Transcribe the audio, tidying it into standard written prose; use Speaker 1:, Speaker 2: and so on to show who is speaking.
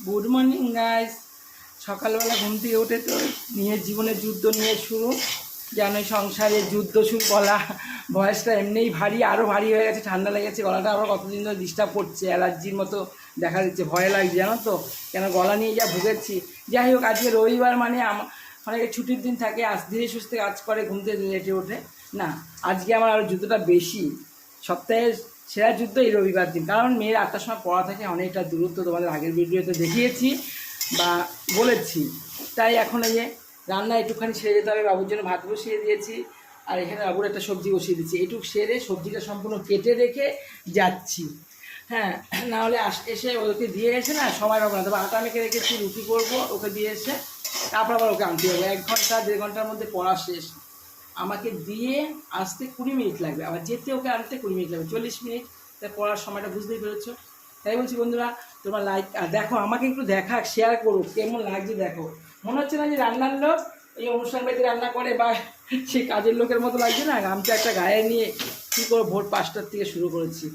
Speaker 1: Good morning guys. সকালবেলা ঘুম থেকে উঠে তো নিয়ে জীবনের যুদ্ধ নিয়ে শুরু, যেন সংসারের যুদ্ধ শুরু। গলা ভয়েসটা এমনিই ভারী, আরও ভারী হয়ে গেছে, ঠান্ডা লেগেছে, গলাটা আবার কতদিন ধরে ডিস্টার্ব করছে, অ্যালার্জির মতো দেখা দিচ্ছে, ভয় লাগছে জানো তো, কেন গলা নিয়ে যা ভুগেছি। যাই হোক, আজকে রবিবার মানে অনেকে ছুটির দিন থাকে, আজ ধীরে সুস্থে কাজ করে, ঘুম থেকে লেটে ওঠে না। আজকে আমার আরও যুদ্ধটা বেশি, সপ্তাহের সেরা যুদ্ধ এই রবিবার দিন, কারণ মেয়ের 8টার সময় পড়া থাকে, অনেকটা দূরত্ব, তোমাদের আগের ভিডিওতে দেখিয়েছি বা বলেছি। তাই এখন এই যে রান্না একটুখানি সেরে যেতে হবে, বাবুর জন্য ভাত বসিয়ে দিয়েছি, আর এখানে বাবুর একটা সবজি বসিয়ে দিচ্ছি। এইটুকু সেরে সবজিটা সম্পূর্ণ কেটে রেখে যাচ্ছি। হ্যাঁ, না হলে এসে ওকে দিয়ে এসে না সময় পাবো না। তবে আটা মেখে রেখেছি, রুটি করবো, ওকে দিয়ে এসে তারপর আবার ওকে আনতে হবে। 1 ঘন্টা 1.5 ঘন্টার মধ্যে পড়া শেষ। আমাকে দিয়ে আসতে 20 মিনিট লাগবে, আবার যেতে ওকে আনতে 20 মিনিট লাগবে, 40 মিনিট। তাই পড়ার সময়টা বুঝতেই পেরেছো। তাই বলছি বন্ধুরা, তোমার লাইক আর দেখো, আমাকে একটু দেখা, শেয়ার করো কেমন লাগছে। দেখো, মনে হচ্ছে না যে রান্নার লোক এই অনুষ্ঠান বাড়িতে রান্না করে বা সেই কাজের লোকের মতো লাগছে না। গামছা একটা গায়ে নিয়ে কী করে ভোর 5টার থেকে শুরু করেছি।